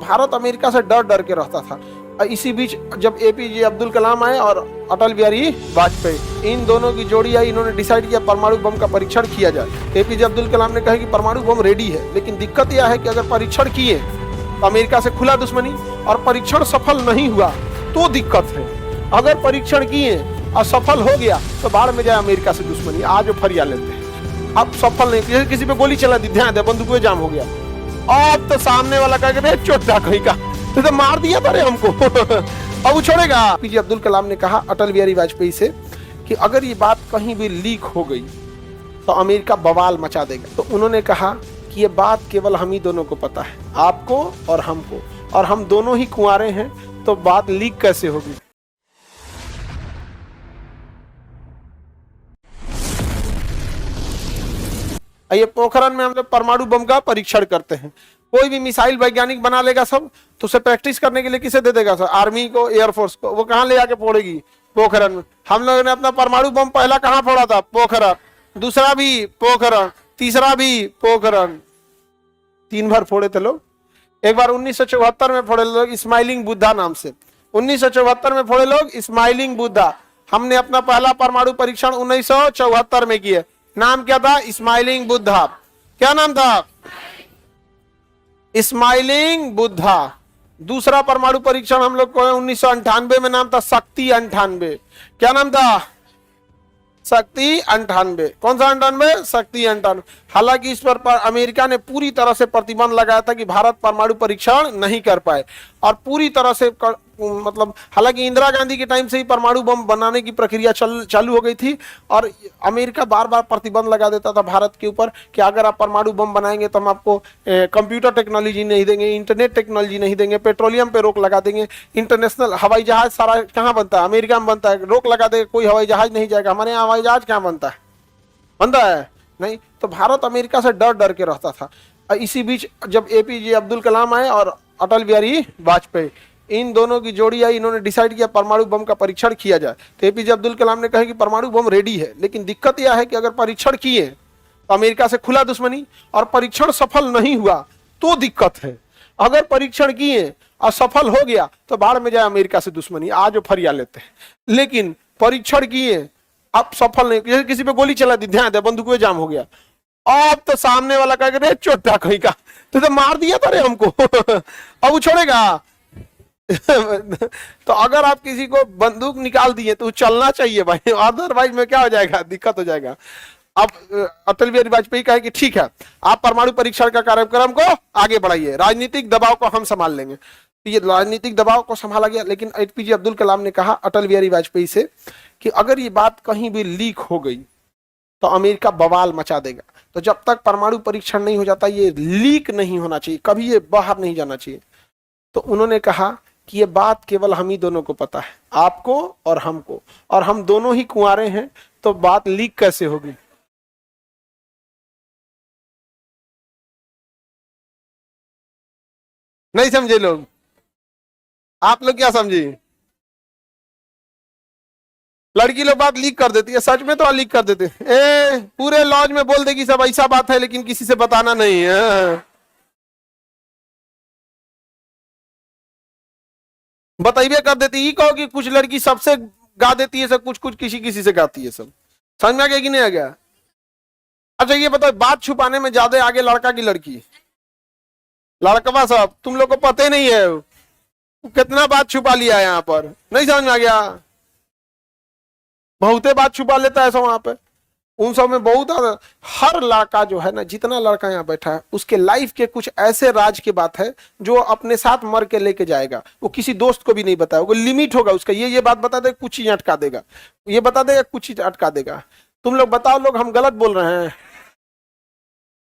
Bharat America से डर डर के रहता था। इसी बीच जब एपीजे अब्दुल कलाम आए और अटल बिहारी वाजपेयी, इन दोनों की जोड़ी आई, इन्होंने डिसाइड किया परमाणु बम का परीक्षण किया जाए। एपीजे अब्दुल कलाम ने कहा कि परमाणु बम रेडी है, लेकिन दिक्कत यह है कि अगर परीक्षण किए तो अमेरिका से खुला दुश्मनी, और परीक्षण सफल नहीं हुआ तो दिक्कत है। अगर परीक्षण किए और सफल हो गया तो बाढ़ में जाए अमेरिका से दुश्मनी। आज वो फरिया लेते हैं, अब सफल नहीं, किसी पे गोली चला दी, ध्यान दे बंदूक जाम हो गया, अब तो सामने वाला कह चोटा कहीं का तो मार दिया था रे हमको अब वो छोड़ेगा। पीजे अब्दुल कलाम ने कहा अटल बिहारी वाजपेयी से कि अगर ये बात कहीं भी लीक हो गई तो अमेरिका बवाल मचा देगा। तो उन्होंने कहा कि ये बात केवल हम ही दोनों को पता है, आपको और हमको, और हम दोनों ही कुंवारे हैं, तो बात लीक कैसे होगी। ये पोखरण में हम लोग परमाणु बम का परीक्षण करते हैं। कोई भी मिसाइल वैज्ञानिक बना लेगा सब, तो उसे प्रैक्टिस करने के लिए किसे दे देगा सर? आर्मी को, एयरफोर्स को। वो कहाँ ले जाके फोड़ेगी? पोखरण में। हम लोगों ने अपना परमाणु बम पहला कहाँ फोड़ा था? पोखरण। दूसरा भी पोखरण, तीसरा भी पोखरण, 3 बार फोड़े थे लोग। एक बार 1974 में फोड़े लोग स्माइलिंग बुद्धा नाम से, 1974 में फोड़े लोग स्माइलिंग बुद्धा। हमने अपना पहला परमाणु परीक्षण 1974 में किया। नाम क्या था? स्माइलिंग बुद्धा। क्या नाम था? स्माइलिंग बुद्धा। दूसरा परमाणु परीक्षण हम लोग को 1998 में, नाम था शक्ति 98। क्या नाम था? शक्ति 98। कौन सा 98? शक्ति 98। हालांकि इस पर अमेरिका ने पूरी तरह से प्रतिबंध लगाया था कि भारत परमाणु परीक्षण नहीं कर पाए, और पूरी तरह से मतलब हालांकि इंदिरा गांधी के टाइम से ही परमाणु बम बनाने की प्रक्रिया चालू हो गई थी, और अमेरिका बार बार प्रतिबंध लगा देता था भारत के ऊपर कि अगर आप परमाणु बम बनाएंगे तो हम आपको कंप्यूटर टेक्नोलॉजी नहीं देंगे, इंटरनेट टेक्नोलॉजी नहीं देंगे, पेट्रोलियम पे रोक लगा देंगे, इंटरनेशनल हवाई जहाज सारा कहाँ बनता है? अमेरिका में बनता है, रोक लगा देगा, कोई हवाई जहाज नहीं जाएगा। हमारे यहाँ हवाई जहाज कहाँ बनता है? बनता है नहीं। तो भारत अमेरिका से डर डर के रहता था। इसी बीच जब एपीजे अब्दुल कलाम आए और अटल बिहारी वाजपेयी, इन दोनों की जोड़ी आई, इन्होंने डिसाइड किया परमाणु बम का परीक्षण किया जाए। तो एपीजे अब्दुल कलाम ने कहा कि परमाणु बम रेडी है, लेकिन दिक्कत यह है कि अगर परीक्षण किए तो अमेरिका से खुला दुश्मनी, और परीक्षण सफल नहीं हुआ तो दिक्कत है। अगर परीक्षण किए और सफल हो गया तो बाढ़ में जाए अमेरिका से दुश्मनी। आज वो फरिया लेते हैं, लेकिन परीक्षण किए अब सफल नहीं, किसी पे गोली चला दी, ध्यान दे बंदूक जाम हो गया, अब तो सामने वाला कह चोटा कहीं का तो मार दिया था रे हमको अब वो छोड़ेगा तो अगर आप किसी को बंदूक निकाल दिए तो चलना चाहिए भाई, अदरवाइज में क्या हो जाएगा? दिक्कत हो जाएगा। अब अटल बिहारी वाजपेयी कहे कि ठीक है, आप परमाणु परीक्षण का कार्यक्रम को आगे बढ़ाइए, राजनीतिक दबाव को हम संभाल लेंगे। तो ये राजनीतिक दबाव को संभाला गया, लेकिन एपीजे अब्दुल कलाम ने कहा अटल बिहारी वाजपेयी से कि अगर ये बात कहीं भी लीक हो गई तो अमेरिका बवाल मचा देगा। तो जब तक परमाणु परीक्षण नहीं हो जाता, ये लीक नहीं होना चाहिए, कभी ये बाहर नहीं जाना चाहिए। तो उन्होंने कहा कि ये बात केवल हम ही दोनों को पता है, आपको और हमको, और हम दोनों ही कुंवारे हैं, तो बात लीक कैसे होगी। नहीं समझे लोग? आप लोग क्या समझे? लड़की लोग बात लीक कर देती है, सच में तो लीक कर देते पूरे लॉज में बोल देगी सब ऐसा बात है, लेकिन किसी से बताना नहीं है। बताइए कर देती ही, कहो कि कुछ लड़की सबसे गा देती है सब, कुछ कुछ किसी किसी से गाती है सब। समझ में आ गया कि नहीं आ गया? अच्छा ये बताओ, बात छुपाने में ज्यादा आगे लड़का की लड़की? लड़कवा साहब तुम लोग को पता ही नहीं है कितना बात छुपा लिया है यहाँ पर। नहीं समझ में आ गया? बहुते बात छुपा लेता है सब वहां पे, उन सब में बहुत। हर लड़का जो है ना, जितना लड़का यहाँ बैठा है, उसके लाइफ के कुछ ऐसे राज की बात है जो अपने साथ मर के लेके जाएगा। वो किसी दोस्त को भी नहीं बताएगा, वो लिमिट होगा उसका। ये बात बता देगा, कुछ चीज अटका देगा, ये बता देगा, कुछ चीज अटका देगा। तुम लोग बताओ, लोग हम गलत बोल रहे हैं?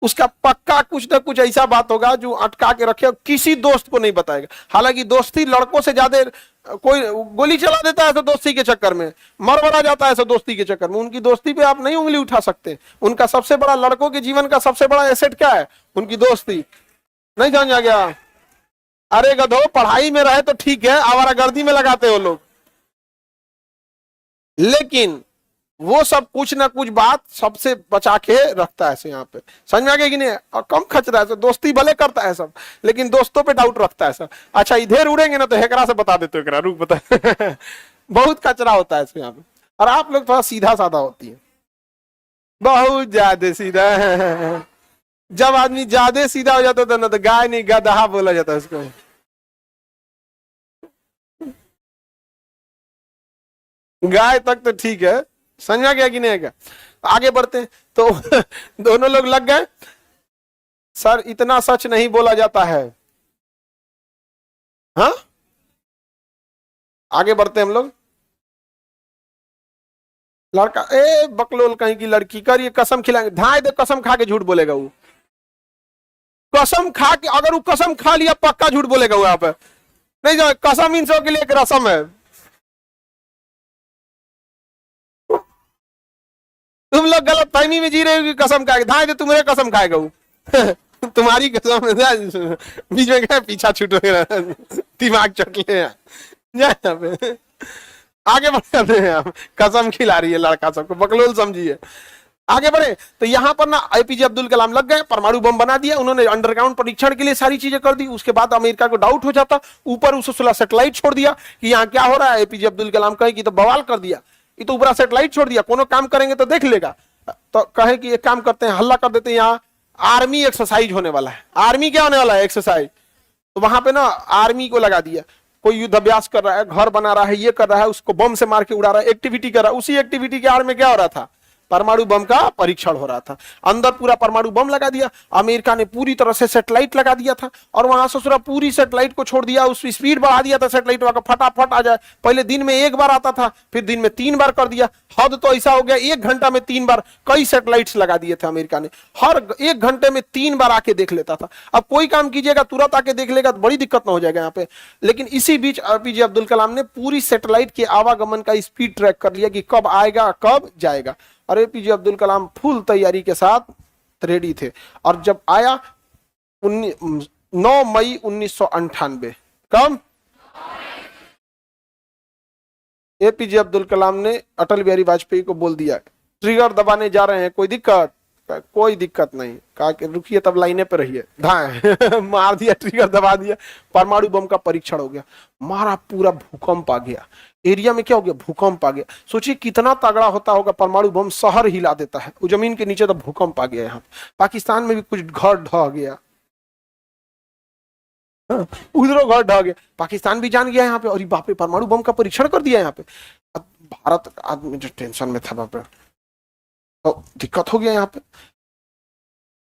उसका पक्का कुछ ना कुछ ऐसा बात होगा जो अटका के रखे, किसी दोस्त को नहीं बताएगा। हालांकि दोस्ती लड़कों से ज्यादा, कोई गोली चला देता है तो दोस्ती के चक्कर में, मरमरा जाता है तो दोस्ती के चक्कर में। उनकी दोस्ती पे आप नहीं उंगली उठा सकते। उनका सबसे बड़ा, लड़कों के जीवन का सबसे बड़ा एसेट क्या है? उनकी दोस्ती। नहीं समझ आ गया? अरे गधो, पढ़ाई में रहे तो ठीक है, आवारागर्दी में लगाते हो लोग। लेकिन वो सब कुछ ना कुछ बात सबसे बचा के रखता है ऐसे यहाँ पे, समझ में आ गया कि नहीं? और कम खचरा है, दोस्ती भले करता है सब, लेकिन दोस्तों पे डाउट रखता है सब। अच्छा इधर उड़ेंगे ना तो हेकरा से बता देते हो, रुक बता बहुत कचरा होता है इसमें यहाँ पे। और आप लोग थोड़ा सीधा साधा होती है, बहुत ज्यादा सीधा जब आदमी ज्यादा सीधा हो जाता था ना तो गाय नहीं गधा बोला जाता है उसको। गाय तक तो ठीक है, समझा गया कि नहीं? क्या आगे बढ़ते हैं तो दोनों लोग लग गए, सर इतना सच नहीं बोला जाता है। हाँ आगे बढ़ते हैं हम लोग। लड़का ए बकलोल कहीं की लड़की कर ये कसम खिलाएंगे, धाए दे कसम खा के झूठ बोलेगा वो, कसम खा के, अगर वो कसम खा लिया पक्का झूठ बोलेगा वो यहाँ पे। नहीं जो कसम इन सब के लिए एक रस्म है, तुम लोग गलत फहमी में जी रहे हो कि कसम खाएगा, धाए दे तुम्हारे कसम खाएगा वो तुम्हारी कसम बीच में क्या पीछा छूट दिमाग चट ले आगे बढ़ते हैं हम, कसम खिला रही है लड़का सबको, बकलोल समझिए। आगे बढ़े तो यहां पर ना एपीजे अब्दुल कलाम लग गए, परमाणु बम बना दिया उन्होंने, अंडरग्राउंड परीक्षण के लिए सारी चीजें कर दी। उसके बाद अमेरिका को डाउट हो जाता, ऊपर उस 16 सैटेलाइट छोड़ दिया कि यहाँ क्या हो रहा है। एपीजे अब्दुल कलाम कहे कि तो बवाल कर दिया, ये तो ऊपर सैटेलाइट छोड़ दिया, कोनो काम करेंगे तो देख लेगा। तो कहे कि एक काम करते हैं, हल्ला कर देते हैं, यहाँ आर्मी एक्सरसाइज होने वाला है। आर्मी क्या होने वाला है? एक्सरसाइज। तो वहां पे ना आर्मी को लगा दिया, कोई युद्ध अभ्यास कर रहा है, घर बना रहा है, ये कर रहा है, उसको बम से मार के उड़ा रहा है, एक्टिविटी कर रहा है। उसी एक्टिविटी के आड़ में क्या हो रहा था? परमाणु बम का परीक्षण हो रहा था। अंदर पूरा परमाणु बम लगा दिया, अमेरिका ने पूरी तरह से सैटेलाइट लगा दिया था, और वहां से पूरी सैटेलाइट को छोड़ दिया, उसकी स्पीड बढ़ा दिया था सैटेलाइट का, फटाफट आ जाए। पहले दिन में एक बार आता था, फिर दिन में 3 बार कर दिया। हद तो ऐसा हो गया 1 घंटा में 3 बार कई सैटेलाइट्स लगा दिए थे अमेरिका ने, हर 1 घंटे में 3 बार आके देख लेता था। अब कोई काम कीजिएगा तुरंत आके देख लेगा तो बड़ी दिक्कत ना हो जाएगा यहाँ पे। लेकिन इसी बीच एपीजे अब्दुल कलाम ने पूरी सैटेलाइट के आवागमन का स्पीड ट्रैक कर लिया कि कब आएगा कब जाएगा। और एपीजे अब्दुल कलाम फुल तैयारी के साथ रेडी थे। और जब आया 9 मई 1998, कब? एपीजे अब्दुल कलाम ने अटल बिहारी वाजपेयी को बोल दिया ट्रिगर दबाने जा रहे हैं, कोई दिक्कत? कोई दिक्कत नहीं। कहा कि रुकिए तब लाइने पे रहिए, धाए मार दिया, ट्रिगर दबा दिया, परमाणु बम का परीक्षण हो गया। मारा, पूरा भूकंप आ गया एरिया में। क्या हो गया? भूकंप आ गया। सोचिए कितना तगड़ा होता होगा, परमाणु बम शहर हिला देता है, वो जमीन के नीचे तो भूकंप आ गया। यहाँ पाकिस्तान में भी कुछ घर ढह गया, उधरों घर ढह गया, पाकिस्तान भी जान गया यहाँ पे, और बाप रे परमाणु बम का परीक्षण कर दिया यहाँ पे। भारत आदमी जो टेंशन में था बाप रे, तो दिक्कत हो गया यहाँ पे।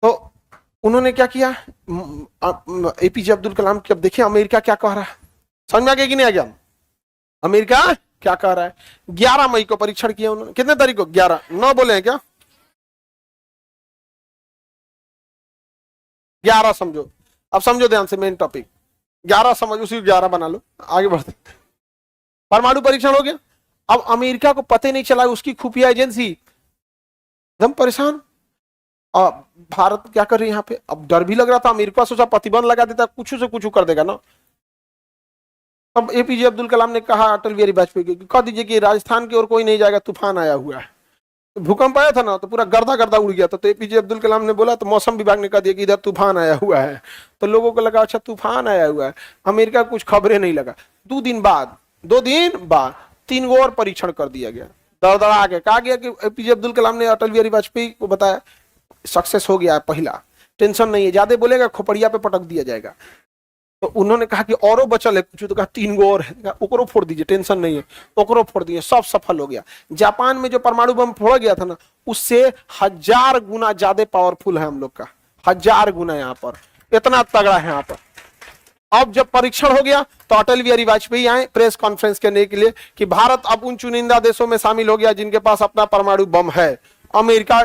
तो उन्होंने क्या किया, एपीजे अब्दुल कलाम की, अब देखिए अमेरिका क्या कह रहा है, समझ में आ गया कि नहीं आ गया? अमेरिका क्या कह रहा है? 11 मई को परीक्षण किया उन्होंने। कितने तारीख को? 11। 9 बोले हैं क्या? 11 समझो, अब समझो ध्यान से मेन टॉपिक। 11 समझ, उसी 11 बना लो। आगे बढ़ते, परमाणु परीक्षण हो गया। अब अमेरिका को पता नहीं चला, उसकी खुफिया एजेंसी एकदम परेशान। भारत क्या कर रही है यहाँ पे? अब डर भी लग रहा था, अमेरिका सोचा प्रतिबंध लगा देता, कुछ से कुछ कर देगा ना। अब एपीजे अब्दुल कलाम ने कहा अटल बिहारी वाजपेयी को, कह दीजिए कि राजस्थान की ओर कोई नहीं जाएगा, तूफान आया हुआ है। तो भूकंप आया था ना, तो पूरा गर्दा गर्दा उड़ गया था। तो एपीजे अब्दुल कलाम ने बोला, तो मौसम विभाग ने कह दिया कि इधर तूफान आया हुआ है। तो लोगों को लगा अच्छा तूफान आया हुआ है, अमेरिका कुछ खबरें नहीं लगा। 2 दिन बाद 3 गो और परीक्षण कर दिया गया, दरदरा के कहा गया कि एपीजे अब्दुल कलाम ने अटल बिहारी वाजपेयी को बताया सक्सेस हो गया है पहला, टेंशन नहीं है, ज्यादा बोलेगा खोपड़िया पे पटक दिया जाएगा। तो उन्होंने कहा कि औरों बचल है कुछ, तो कहा 3 गो और है, ओकरो फोड़ दीजिए, टेंशन नहीं है, ओकरो फोड़ दिए, सब सफल हो गया। जापान में जो परमाणु बम फोड़ा गया था ना, उससे 1000 गुना ज्यादा पावरफुल है हम लोग का, 1000 गुना यहाँ पर, इतना तगड़ा है यहाँ पर। अब जब परीक्षण हो गया तो अटल बिहारी वाजपेयी आए प्रेस कॉन्फ्रेंस करने के लिए कि भारत अब उन चुनिंदा देशों में शामिल हो गया जिनके पास अपना परमाणु बम है। अमेरिका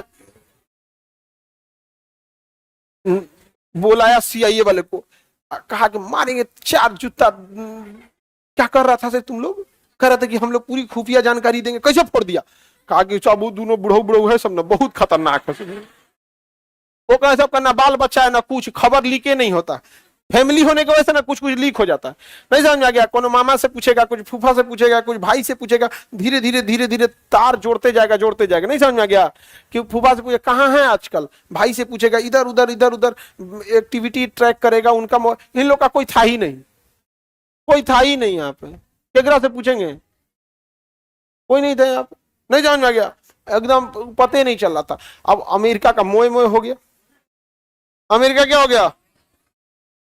बुलाया सीआईए वाले को, कहा कि मारेंगे 4 जूता। क्या कर रहा था सर तुम लोग? कह रहा था कि हम लोग पूरी खुफिया जानकारी देंगे। कैसे फोड़ दिया? कहा कि सब दोनों बुढ़ऊ बुढ़ऊ है, सब ना बहुत खतरनाक है। वो कहे सब करना बाल बच्चा है ना, कुछ खबर लीके नहीं होता। फैमिली होने की वजह से ना कुछ कुछ लीक हो जाता है। नहीं समझ में आ गया? कोनो मामा से पूछेगा, कुछ फूफा से पूछेगा, कुछ भाई से पूछेगा, धीरे धीरे धीरे धीरे तार जोड़ते जाएगा जोड़ते जाएगा। नहीं समझ में आ गया? कि फूफा से पूछे कहाँ है आजकल, भाई से पूछेगा, इधर उधर इधर उधर एक्टिविटी ट्रैक करेगा उनका। इन लोग का कोई था ही नहीं, कोई था ही नहीं यहाँ पे। केकरा से पूछेंगे? कोई नहीं था यहाँ पे। नहीं समझ में आ गया? एकदम पता ही नहीं चल रहा था। अब अमेरिका का मोए मोए हो गया। अमेरिका क्या हो गया?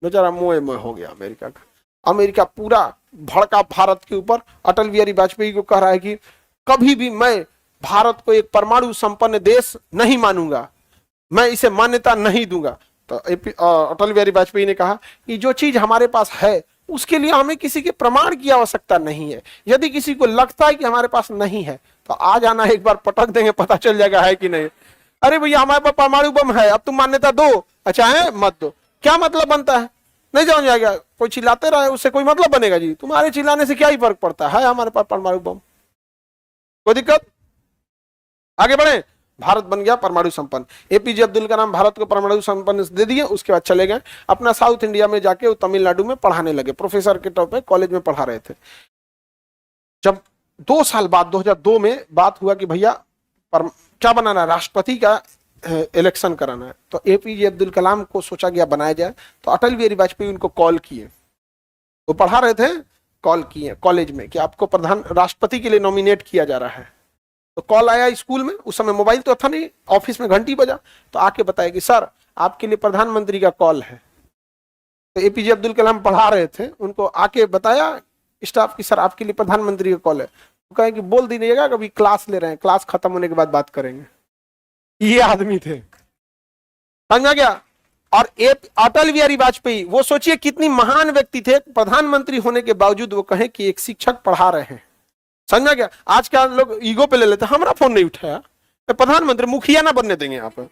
बेचारा मोए मोए हो गया अमेरिका का। अमेरिका पूरा भड़का भारत के ऊपर। अटल बिहारी वाजपेयी को कह रहा है कि कभी भी मैं भारत को एक परमाणु संपन्न देश नहीं मानूंगा, मैं इसे मान्यता नहीं दूंगा। तो अटल बिहारी वाजपेयी ने कहा कि जो चीज हमारे पास है उसके लिए हमें किसी के प्रमाण की आवश्यकता नहीं है। यदि किसी को लगता है कि हमारे पास नहीं है तो आ जाना, एक बार पटक देंगे, पता चल जाएगा है कि नहीं। अरे भैया हमारे पास परमाणु बम है, अब तुम मान्यता दो, अच्छा है मत दो, क्या मतलब बनता है? नहीं समझ आएगा? कोई चिल्लाते रहे उससे कोई मतलब बनेगा जी? तुम्हारे चिल्लाने से क्या ही फर्क पड़ता है हमारे पास परमाणु बम। कोई दिक्कत? आगे बढ़े। भारत बन गया परमाणु संपन्न। एपीजे अब्दुल कलाम भारत को परमाणु संपन्न दे दिए। उसके बाद चले गए अपना साउथ इंडिया में जाके वो तमिलनाडु में पढ़ाने लगे, प्रोफेसर के तौर पे कॉलेज में पढ़ा रहे थे। जब 2 साल बाद 2002 में बात हुआ कि भैया क्या बनाना है, राष्ट्रपति का इलेक्शन कराना है, तो एपीजे अब्दुल कलाम को सोचा गया बनाया जाए। तो अटल बिहारी वाजपेयी उनको कॉल किए, वो पढ़ा रहे थे, कॉल किए कॉलेज में कि आपको प्रधान राष्ट्रपति के लिए नॉमिनेट किया जा रहा है। तो कॉल आया स्कूल में, उस समय मोबाइल तो था नहीं, ऑफिस में घंटी बजा, तो आके बताया कि सर आपके लिए प्रधानमंत्री का कॉल है। तो एपीजे अब्दुल कलाम पढ़ा रहे थे, उनको आके बताया स्टाफ की सर आपके लिए प्रधानमंत्री का कॉल है। तो कहे कि बोल दीजिएगा कभी क्लास ले रहे हैं, क्लास खत्म होने के बाद बात करेंगे। ये आदमी थे, समझ आ गया? और अटल बिहारी वाजपेयी, वो सोचिए कितनी महान व्यक्ति थे, प्रधानमंत्री होने के बावजूद वो कहें कि एक शिक्षक पढ़ा रहे हैं। समझ आ गया? आज का लोग ईगो पे ले लेते, हमारा फोन नहीं उठाया, प्रधानमंत्री मुखिया ना बनने देंगे यहाँ पे।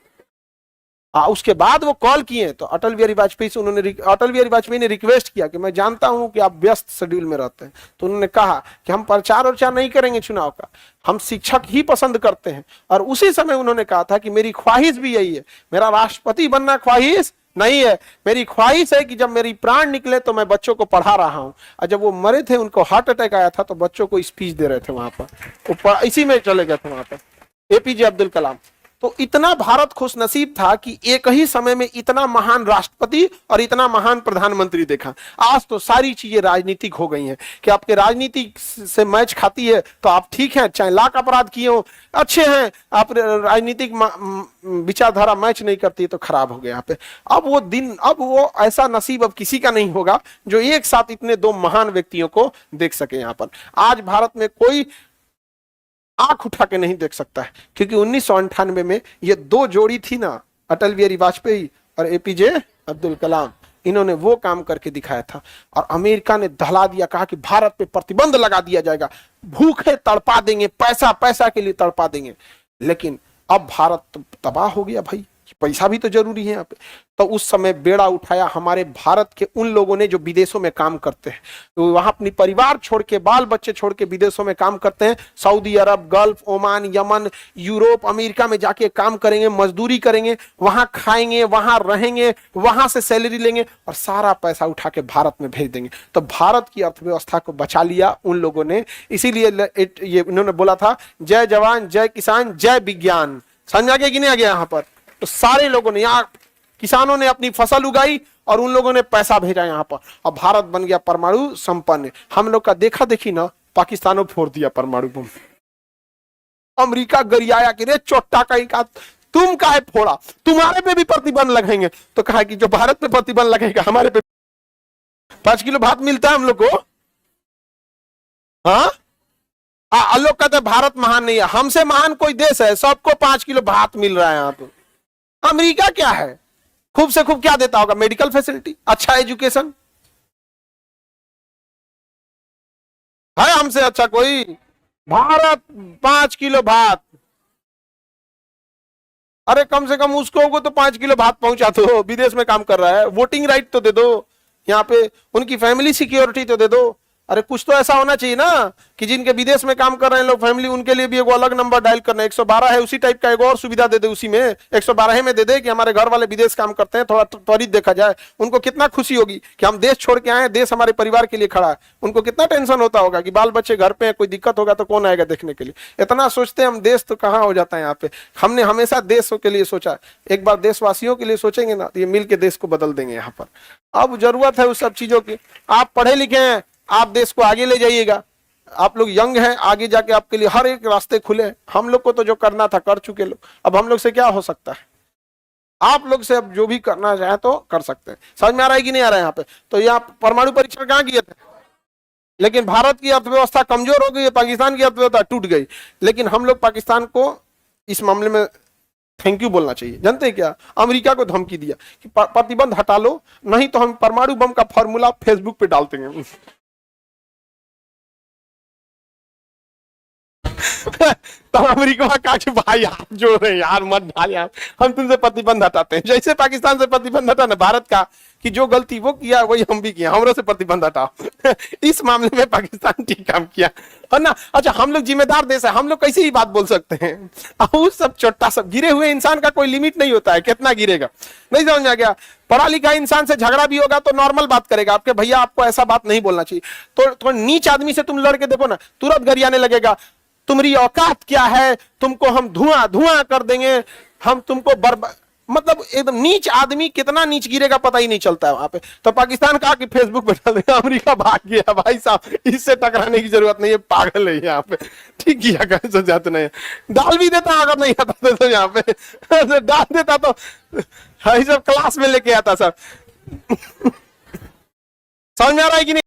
उसके बाद वो कॉल किए तो अटल बिहारी वाजपेयी से अटल बिहारी वाजपेयी ने रिक्वेस्ट किया कि मैं जानता हूं कि आप व्यस्त शेड्यूल में रहते हैं, तो उन्होंने कहा कि हम प्रचार उचार नहीं करेंगे चुनाव का, हम शिक्षक ही पसंद करते हैं। और उसी समय उन्होंने कहा था कि मेरी ख्वाहिश भी यही है, मेरा राष्ट्रपति बनना ख्वाहिश नहीं है, मेरी ख्वाहिश है कि जब मेरी प्राण निकले तो मैं बच्चों को पढ़ा रहा हूं। और जब वो मरे थे, उनको हार्ट अटैक आया था, तो बच्चों को स्पीच दे रहे थे वहां पर, इसी में चले गए थे वहां पर एपीजे अब्दुल कलाम। तो इतना भारत खुशनसीब था कि एक ही समय में इतना महान राष्ट्रपति और इतना महान प्रधानमंत्री देखा। आज तो सारी चीजें राजनीतिक हो गई हैं कि आपके राजनीति से मैच खाती है तो आप ठीक हैं, चाहे लाख अपराध किए हो अच्छे हैं, आप राजनीतिक विचारधारा मैच नहीं करती तो खराब हो गया यहाँ पे। अब वो दिन, अब वो ऐसा नसीब अब किसी का नहीं होगा जो एक साथ इतने 2 महान व्यक्तियों को देख सके यहाँ पर। आज भारत में कोई आंख उठा के नहीं देख सकता है, क्योंकि 1998 में ये 2 जोड़ी थी ना, अटल बिहारी वाजपेयी और एपीजे अब्दुल कलाम, इन्होंने वो काम करके दिखाया था। और अमेरिका ने दहला दिया, कहा कि भारत पे प्रतिबंध लगा दिया जाएगा, भूखे तड़पा देंगे, पैसा पैसा के लिए तड़पा देंगे। लेकिन अब भारत तो तबाह हो गया भाई, पैसा भी तो जरूरी है यहाँ पे। तो उस समय बेड़ा उठाया हमारे भारत के उन लोगों ने जो विदेशों में काम करते हैं, तो वहां अपनी परिवार छोड़ के, बाल बच्चे छोड़ के विदेशों में काम करते हैं। Saudi Arab, Gulf, Oman, Yemen, Europe, America में जाके काम करेंगे, मजदूरी करेंगे, वहां खाएंगे, वहां रहेंगे, वहां से सैलरी लेंगे और सारा पैसा उठा के भारत में भेज देंगे। तो भारत की अर्थव्यवस्था को बचा लिया उन लोगों ने। इसीलिए ये इन्होंने बोला था, जय जवान जय किसान जय विज्ञान। समझ आ गया कि नहीं आ गया? यहाँ पर तो सारे लोगों ने, यहाँ किसानों ने अपनी फसल उगाई और उन लोगों ने पैसा भेजा यहाँ पर, और भारत बन गया परमाणु संपन्न। हम लोग का देखा देखी ना, पाकिस्तानों फोड़ दिया परमाणु बम। अमेरिका गरियाया कि रे चोट्टा कहीं का, तुम काहे फोड़ा, तुम्हारे पे भी प्रतिबंध लगाएंगे। तो कहा कि जो भारत पे प्रतिबंध लगेगा हमारे पे 5 किलो भात मिलता है हम लोग को। हाँ, लोग कहते हैं भारत महान नहीं है, हमसे महान कोई देश है, सबको 5 किलो भात मिल रहा है यहाँ पे। अमेरिका क्या है, खूब से खूब क्या देता होगा? मेडिकल फैसिलिटी, अच्छा एजुकेशन है हमसे अच्छा कोई? भारत 5 किलो भात, अरे कम से कम उसको तो 5 किलो भात पहुंचा दो, विदेश में काम कर रहा है, वोटिंग राइट तो दे दो, यहाँ पे उनकी फैमिली सिक्योरिटी तो दे दो, अरे कुछ तो ऐसा होना चाहिए ना कि जिनके विदेश में काम कर रहे हैं लोग फैमिली, उनके लिए भी एक अलग नंबर डायल करना है। 112 है, उसी टाइप का एक और सुविधा दे दे, उसी में 112 में दे दे कि हमारे घर वाले विदेश काम करते हैं, थोड़ा त्वरित देखा जाए। उनको कितना खुशी होगी कि हम देश छोड़ के आए, देश हमारे परिवार के लिए खड़ा है। उनको कितना टेंशन होता होगा कि बाल बच्चे घर पे, कोई दिक्कत होगा तो कौन आएगा देखने के लिए। इतना सोचते हैं हम, देश तो कहाँ हो जाता है यहाँ पे। हमने हमेशा देश के लिए सोचा, एक बार देशवासियों के लिए सोचेंगे ना तो ये मिल के देश को बदल देंगे यहाँ पर। अब जरूरत है उस सब चीजों की। आप पढ़े लिखे हैं, आप देश को आगे ले जाइएगा। आप लोग यंग हैं, आगे जाके आपके लिए हर एक रास्ते खुले हैं। हम लोग को तो जो करना था कर चुके लोग, अब हम लोग से क्या हो सकता है। आप लोग से अब जो भी करना चाहे तो कर सकते हैं। समझ में आ रहा है कि नहीं आ रहा है यहाँ पे। तो यहाँ परमाणु परीक्षण कहाँ किए थे, लेकिन भारत की अर्थव्यवस्था कमजोर हो गई है, पाकिस्तान की अर्थव्यवस्था टूट गई। लेकिन हम लोग पाकिस्तान को इस मामले में थैंक यू बोलना चाहिए। जानते हैं क्या, अमेरिका को धमकी दिया कि प्रतिबंध हटा लो, नहीं तो हम परमाणु बम का फॉर्मूला फेसबुक पे डाल देंगे। तो अमेरिका कहा कि भाई हाथ जोड़ रहे यार, मत डाल यार, हम तुमसे प्रतिबंध हटाते हैं। जैसे पाकिस्तान से प्रतिबंध हटा ना भारत का, कि जो गलती वो किया वही हम भी किया, हमरों से प्रतिबंध हटाओ। इस मामले में पाकिस्तान ठीक काम किया है ना। अच्छा, हम लोग जिम्मेदार देश है, हम लोग कैसे ही बात बोल सकते हैं। उस सब छोटा सब गिरे हुए इंसान का कोई लिमिट नहीं होता है, कितना गिरेगा नहीं समझ में आ गया। पढ़ा लिखा इंसान से झगड़ा भी होगा तो नॉर्मल बात करेगा, आपके भैया आपको ऐसा बात नहीं बोलना चाहिए। तो नीच आदमी से तुम लड़के देखो ना, तुरंत गरियाने लगेगा, तुम्हारी औकात क्या है, तुमको हम धुआं धुआं कर देंगे, हम तुमको बर्बाद। मतलब एकदम नीच आदमी कितना नीच गिरेगा पता ही नहीं चलता है वहां पे। तो पाकिस्तान कहा कि फेसबुक पे डाल देगा, अमेरिका भाग गया। भाई साहब, इससे टकराने की जरूरत नहीं है, पागल है यहाँ पे। ठीक किया, कैसे जाते नहीं डाल भी देता अगर नहीं आता तो यहाँ पे डाल देता तो सब क्लास में लेके आता सब। समझ में आ रहा है कि नहीं।